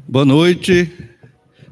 Boa noite,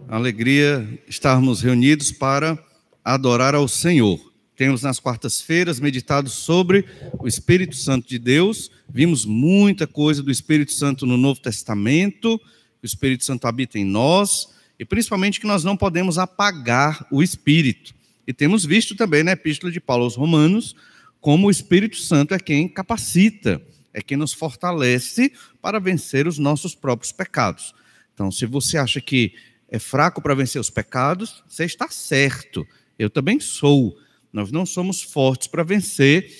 alegria estarmos reunidos para adorar ao Senhor. Temos nas quartas-feiras meditado sobre o Espírito Santo de Deus, vimos muita coisa do Espírito Santo no Novo Testamento, o Espírito Santo habita em nós, e principalmente que nós não podemos apagar o Espírito. E temos visto também na Epístola de Paulo aos Romanos, como o Espírito Santo é quem capacita, é quem nos fortalece para vencer os nossos próprios pecados. Então, se você acha que é fraco para vencer os pecados, você está certo. Eu também sou. Nós não somos fortes para vencer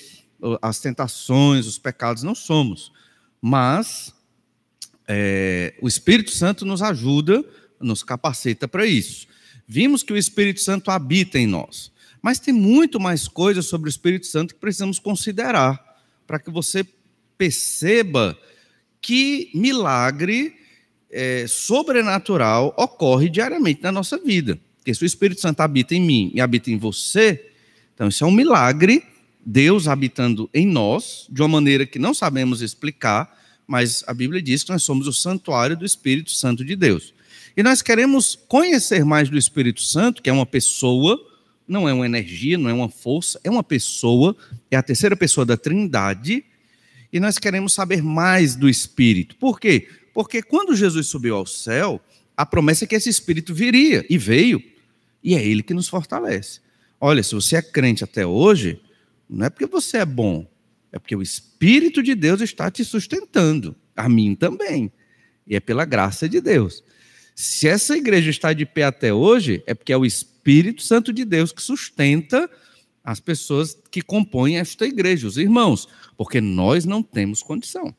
as tentações, os pecados, não somos. Mas o Espírito Santo nos ajuda, nos capacita para isso. Vimos que o Espírito Santo habita em nós. Mas tem muito mais coisas sobre o Espírito Santo que precisamos considerar, para que você perceba que milagre sobrenatural ocorre diariamente na nossa vida. Porque se o Espírito Santo habita em mim e habita em você, então isso é um milagre, Deus habitando em nós, de uma maneira que não sabemos explicar, mas a Bíblia diz que nós somos o santuário do Espírito Santo de Deus. E nós queremos conhecer mais do Espírito Santo, que é uma pessoa, não é uma energia, não é uma força, é uma pessoa, é a terceira pessoa da Trindade, e nós queremos saber mais do Espírito. Por quê? Porque quando Jesus subiu ao céu, a promessa é que esse Espírito viria, e veio, e é Ele que nos fortalece. Olha, se você é crente até hoje, não é porque você é bom, é porque o Espírito de Deus está te sustentando, a mim também, e é pela graça de Deus. Se essa igreja está de pé até hoje, é porque é o Espírito Santo de Deus que sustenta as pessoas que compõem esta igreja, os irmãos, porque nós não temos condição.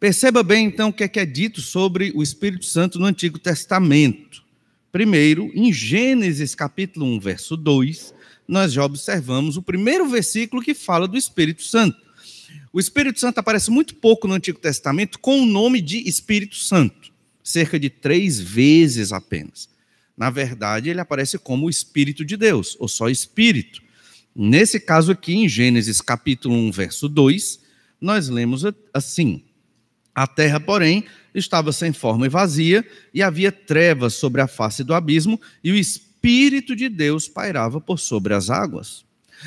Perceba bem, então, o que é dito sobre o Espírito Santo no Antigo Testamento. Primeiro, em Gênesis capítulo 1, verso 2, nós já observamos o primeiro versículo que fala do Espírito Santo. O Espírito Santo aparece muito pouco no Antigo Testamento com o nome de Espírito Santo, cerca de 3 vezes apenas. Na verdade, ele aparece como o Espírito de Deus, ou só Espírito. Nesse caso aqui, em Gênesis capítulo 1, verso 2, nós lemos assim: a terra, porém, estava sem forma e vazia, e havia trevas sobre a face do abismo, e o Espírito de Deus pairava por sobre as águas.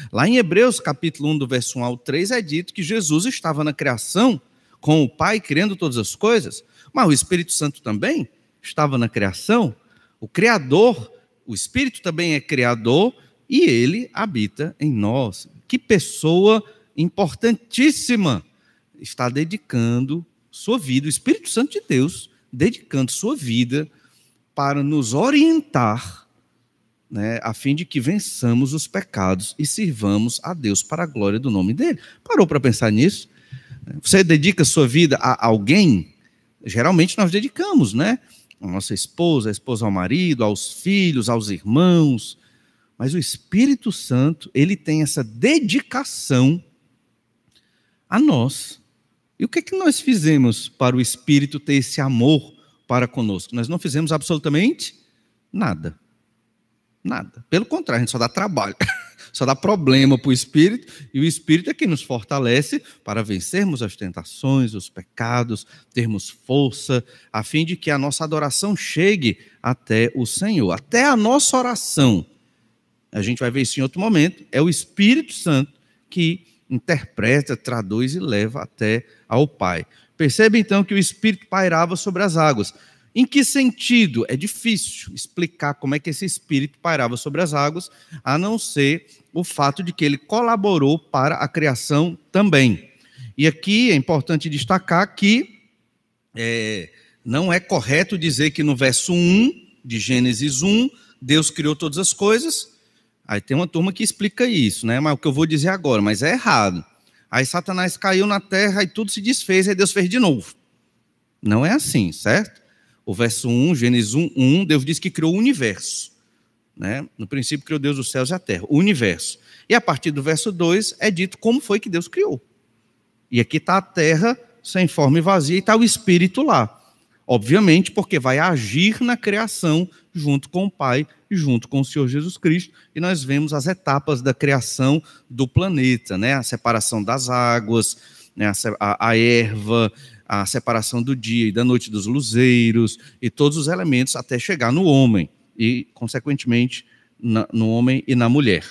Lá em Hebreus, capítulo 1, do verso 1 ao 3, é dito que Jesus estava na criação, com o Pai criando todas as coisas, mas o Espírito Santo também estava na criação. O Criador, o Espírito também é Criador, e Ele habita em nós. Que pessoa importantíssima está dedicando sua vida, o Espírito Santo de Deus, dedicando sua vida para nos orientar, né, a fim de que vençamos os pecados e sirvamos a Deus para a glória do nome dele. Parou para pensar nisso? Você dedica sua vida a alguém? Geralmente nós dedicamos, né? A nossa esposa, a esposa ao marido, aos filhos, aos irmãos. Mas o Espírito Santo, ele tem essa dedicação a nós. E o que é que nós fizemos para o Espírito ter esse amor para conosco? Nós não fizemos absolutamente nada. Nada. Pelo contrário, a gente só dá trabalho, só dá problema para o Espírito, e o Espírito é quem nos fortalece para vencermos as tentações, os pecados, termos força, a fim de que a nossa adoração chegue até o Senhor. Até a nossa oração, a gente vai ver isso em outro momento, é o Espírito Santo que interpreta, traduz e leva até ao Pai. Percebe então que o Espírito pairava sobre as águas. Em que sentido? É difícil explicar como é que esse Espírito pairava sobre as águas, a não ser o fato de que ele colaborou para a criação também. E aqui é importante destacar que não é correto dizer que no verso 1 de Gênesis 1, Deus criou todas as coisas. Aí tem uma turma que explica isso, né? Mas o que eu vou dizer agora, mas é errado. Aí Satanás caiu na terra e tudo se desfez, aí Deus fez de novo. Não é assim, certo? O verso 1, Gênesis 1, Deus diz que criou o universo, né? No princípio criou Deus os céus e a terra, o universo. E a partir do verso 2 é dito como foi que Deus criou. E aqui está a terra sem forma e vazia e está o Espírito lá. Obviamente porque vai agir na criação junto com o Pai e junto com o Senhor Jesus Cristo. E nós vemos as etapas da criação do planeta, né? A separação das águas, né? A erva, a separação do dia e da noite dos luzeiros, e todos os elementos até chegar no homem, e, consequentemente, no homem e na mulher.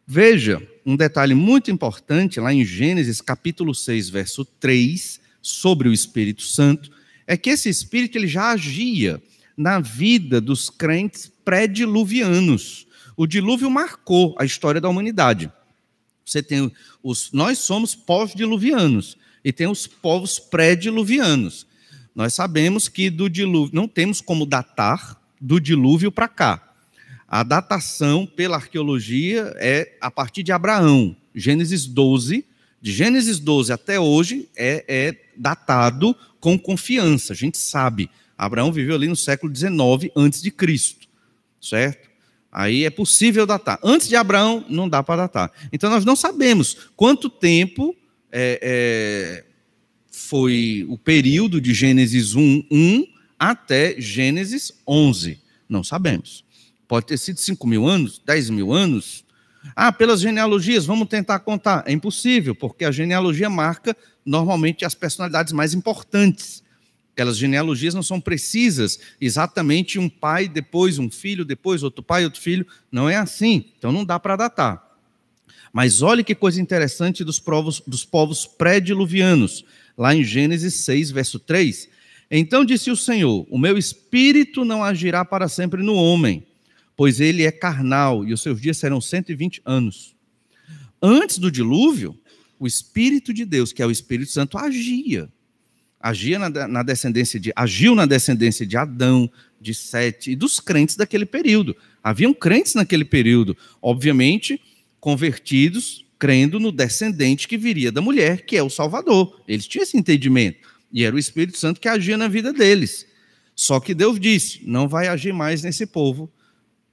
Veja, um detalhe muito importante, lá em Gênesis, capítulo 6, verso 3, sobre o Espírito Santo, é que esse Espírito ele já agia na vida dos crentes pré-diluvianos. O dilúvio marcou a história da humanidade. Você tem nós somos pós-diluvianos e tem os povos pré-diluvianos. Nós sabemos que do dilúvio, não temos como datar do dilúvio para cá. A datação pela arqueologia é a partir de Abraão, Gênesis 12. De Gênesis 12 até hoje é datado com confiança. A gente sabe, Abraão viveu ali no século XIX a.C., certo? Aí é possível datar. Antes de Abraão, não dá para datar. Então, nós não sabemos quanto tempo foi o período de Gênesis 1 até Gênesis 11. Não sabemos. Pode ter sido 5.000 anos, 10.000 anos. Pelas genealogias, vamos tentar contar. É impossível, porque a genealogia marca, normalmente, as personalidades mais importantes. Aquelas genealogias não são precisas, exatamente um pai, depois um filho, depois outro pai, outro filho. Não é assim, então não dá para datar. Mas olha que coisa interessante dos povos pré-diluvianos, lá em Gênesis 6, verso 3. Então disse o Senhor, o meu espírito não agirá para sempre no homem, pois ele é carnal, e os seus dias serão 120 anos. Antes do dilúvio, o Espírito de Deus, que é o Espírito Santo, agiu na descendência de Adão, de Sete, e dos crentes daquele período. Haviam crentes naquele período, obviamente, convertidos, crendo no descendente que viria da mulher, que é o Salvador. Eles tinham esse entendimento, e era o Espírito Santo que agia na vida deles. Só que Deus disse, não vai agir mais nesse povo,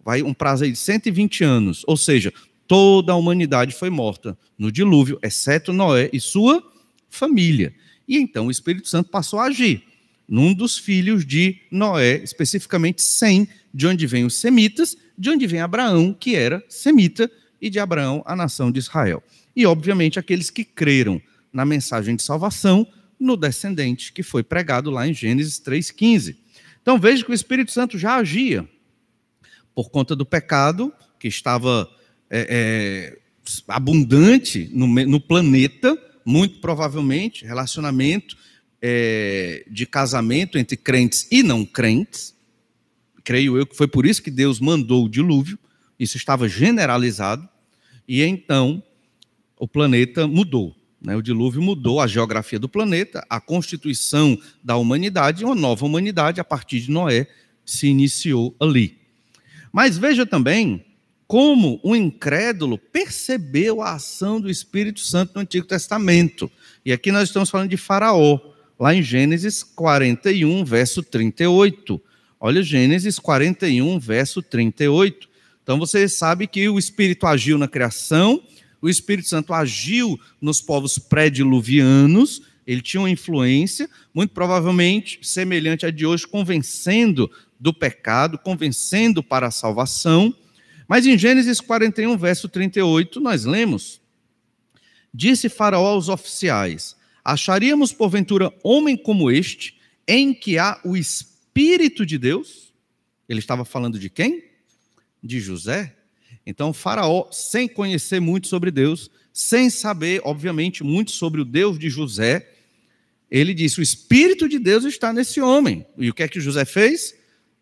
vai um prazo aí de 120 anos, ou seja, toda a humanidade foi morta no dilúvio, exceto Noé e sua família. E então o Espírito Santo passou a agir num dos filhos de Noé, especificamente Sem, de onde vem os semitas, de onde vem Abraão, que era semita, e de Abraão a nação de Israel. E, obviamente, aqueles que creram na mensagem de salvação no descendente que foi pregado lá em Gênesis 3,15. Então veja que o Espírito Santo já agia por conta do pecado que estava abundante no planeta, muito provavelmente, relacionamento de casamento entre crentes e não crentes. Creio eu que foi por isso que Deus mandou o dilúvio, isso estava generalizado, e então o planeta mudou. O dilúvio mudou a geografia do planeta, a constituição da humanidade, e uma nova humanidade, a partir de Noé, se iniciou ali. Mas veja também como o incrédulo percebeu a ação do Espírito Santo no Antigo Testamento. E aqui nós estamos falando de Faraó, lá em Gênesis 41, verso 38. Olha Gênesis 41, verso 38. Então você sabe que o Espírito agiu na criação, o Espírito Santo agiu nos povos pré-diluvianos, ele tinha uma influência, muito provavelmente semelhante à de hoje, convencendo do pecado, convencendo para a salvação. Mas em Gênesis 41, verso 38, nós lemos: disse Faraó aos oficiais, acharíamos porventura homem como este, em que há o Espírito de Deus? Ele estava falando de quem? De José. Então Faraó, sem conhecer muito sobre Deus, sem saber, obviamente, muito sobre o Deus de José, ele disse, o Espírito de Deus está nesse homem. E o que é que José fez?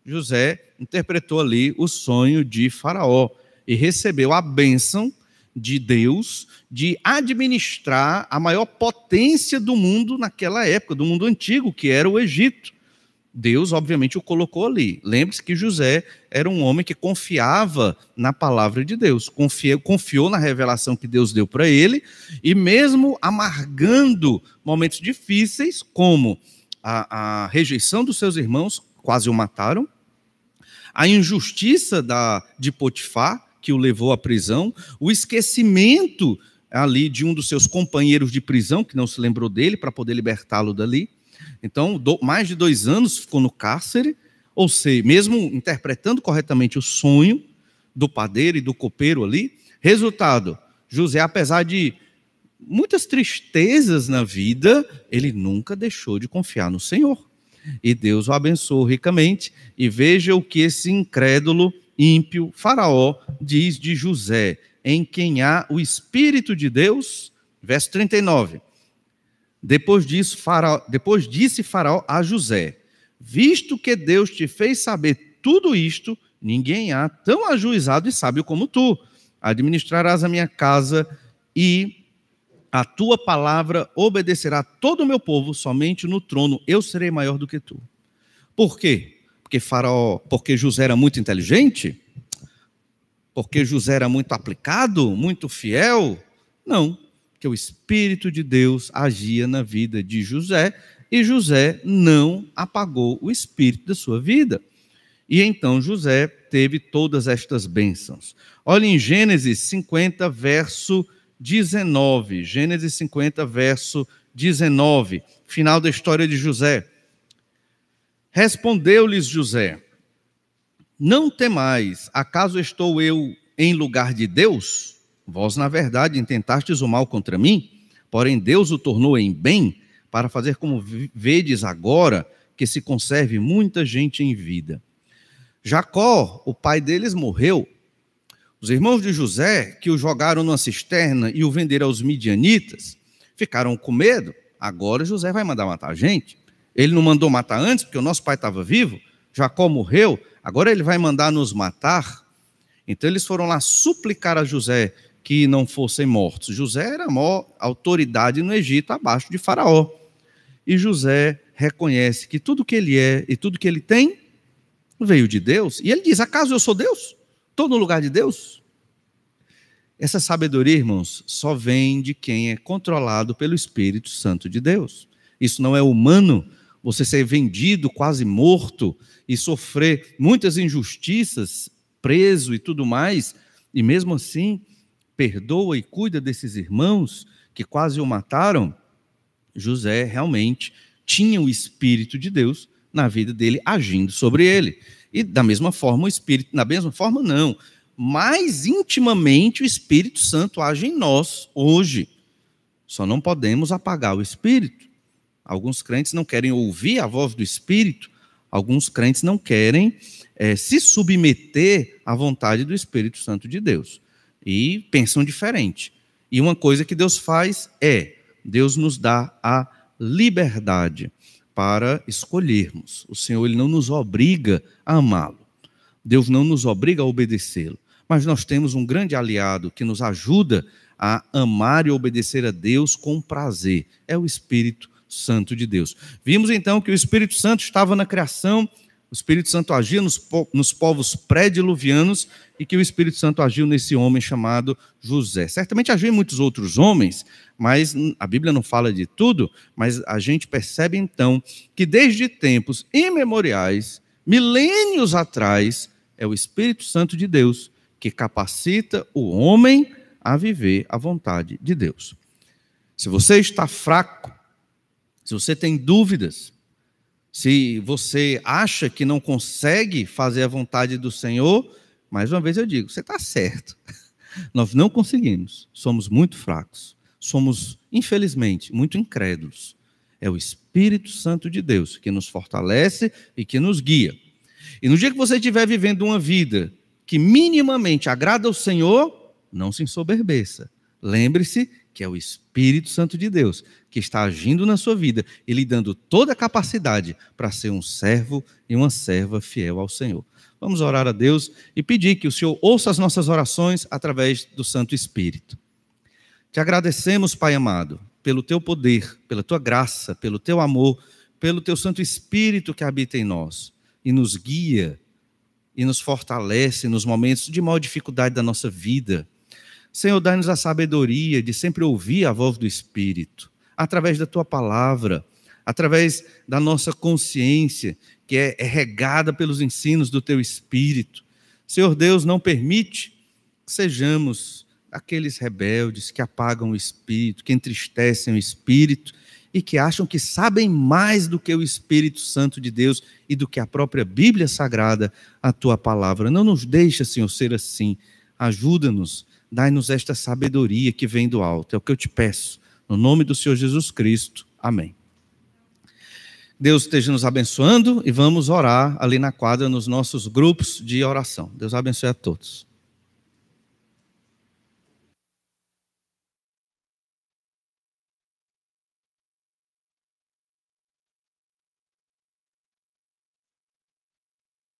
José interpretou ali o sonho de Faraó e recebeu a bênção de Deus de administrar a maior potência do mundo naquela época, do mundo antigo, que era o Egito. Deus, obviamente, o colocou ali. Lembre-se que José era um homem que confiava na palavra de Deus, confiou na revelação que Deus deu para ele, e mesmo amargando momentos difíceis, como a rejeição dos seus irmãos, quase o mataram, a injustiça de Potifar, que o levou à prisão, o esquecimento ali de um dos seus companheiros de prisão, que não se lembrou dele, para poder libertá-lo dali. Então, mais de 2 anos ficou no cárcere, ou seja, mesmo interpretando corretamente o sonho do padeiro e do copeiro ali. Resultado, José, apesar de muitas tristezas na vida, ele nunca deixou de confiar no Senhor. E Deus o abençoou ricamente. E veja o que esse incrédulo, ímpio, Faraó, diz de José, em quem há o Espírito de Deus. Verso 39. Depois disse Faraó a José: visto que Deus te fez saber tudo isto, ninguém há tão ajuizado e sábio como tu. Administrarás a minha casa e a tua palavra obedecerá todo o meu povo, somente no trono eu serei maior do que tu. Por quê? Porque José era muito inteligente? Porque José era muito aplicado, muito fiel? Não, porque o Espírito de Deus agia na vida de José e José não apagou o Espírito da sua vida. E então José teve todas estas bênçãos. Olha em Gênesis 50, verso 19. Gênesis 50, verso 19. Final da história de José. Respondeu-lhes José: não temais, acaso estou eu em lugar de Deus? Vós, na verdade, intentastes o mal contra mim, porém Deus o tornou em bem, para fazer como vedes agora, que se conserve muita gente em vida. Jacó, o pai deles, morreu. Os irmãos de José, que o jogaram numa cisterna e o venderam aos midianitas, ficaram com medo. Agora José vai mandar matar a gente. Ele não mandou matar antes, porque o nosso pai estava vivo. Jacó morreu, agora ele vai mandar nos matar. Então eles foram lá suplicar a José que não fossem mortos. José era a maior autoridade no Egito, abaixo de Faraó. E José reconhece que tudo que ele é e tudo que ele tem veio de Deus. E ele diz: acaso eu sou Deus? Estou no lugar de Deus? Essa sabedoria, irmãos, só vem de quem é controlado pelo Espírito Santo de Deus. Isso não é humano. Você ser vendido, quase morto, e sofrer muitas injustiças, preso e tudo mais, e mesmo assim perdoa e cuida desses irmãos que quase o mataram. José realmente tinha o Espírito de Deus na vida dele, agindo sobre ele. E da mesma forma o Espírito, da mesma forma não, mais intimamente o Espírito Santo age em nós hoje. Só não podemos apagar o Espírito. Alguns crentes não querem ouvir a voz do Espírito, alguns crentes não querem se submeter à vontade do Espírito Santo de Deus. E pensam diferente. E uma coisa que Deus faz Deus nos dá a liberdade para escolhermos. O Senhor, ele não nos obriga a amá-lo. Deus não nos obriga a obedecê-lo. Mas nós temos um grande aliado que nos ajuda a amar e obedecer a Deus com prazer. É o Espírito Santo de Deus. Vimos então que o Espírito Santo estava na criação, o Espírito Santo agia nos povos pré-diluvianos e que o Espírito Santo agiu nesse homem chamado José. Certamente agiu em muitos outros homens, mas a Bíblia não fala de tudo, mas a gente percebe então que desde tempos imemoriais, milênios atrás, é o Espírito Santo de Deus que capacita o homem a viver a vontade de Deus. Se você está fraco, se você tem dúvidas, se você acha que não consegue fazer a vontade do Senhor, mais uma vez eu digo, você está certo. Nós não conseguimos, somos muito fracos, somos, infelizmente, muito incrédulos. É o Espírito Santo de Deus que nos fortalece e que nos guia. E no dia que você estiver vivendo uma vida que minimamente agrada ao Senhor, não se ensoberbeça. Lembre-se que é o Espírito Santo de Deus que está agindo na sua vida e lhe dando toda a capacidade para ser um servo e uma serva fiel ao Senhor. Vamos orar a Deus e pedir que o Senhor ouça as nossas orações através do Santo Espírito. Te agradecemos, Pai amado, pelo teu poder, pela tua graça, pelo teu amor, pelo teu Santo Espírito que habita em nós e nos guia e nos fortalece nos momentos de maior dificuldade da nossa vida. Senhor, dá-nos a sabedoria de sempre ouvir a voz do Espírito, através da tua palavra, através da nossa consciência, que é regada pelos ensinos do teu Espírito. Senhor Deus, não permite que sejamos aqueles rebeldes que apagam o Espírito, que entristecem o Espírito e que acham que sabem mais do que o Espírito Santo de Deus e do que a própria Bíblia Sagrada, a tua palavra. Não nos deixa, Senhor, ser assim. Ajuda-nos Dai-nos esta sabedoria que vem do alto. É o que eu te peço. No nome do Senhor Jesus Cristo. Amém. Deus esteja nos abençoando e vamos orar ali na quadra nos nossos grupos de oração. Deus abençoe a todos.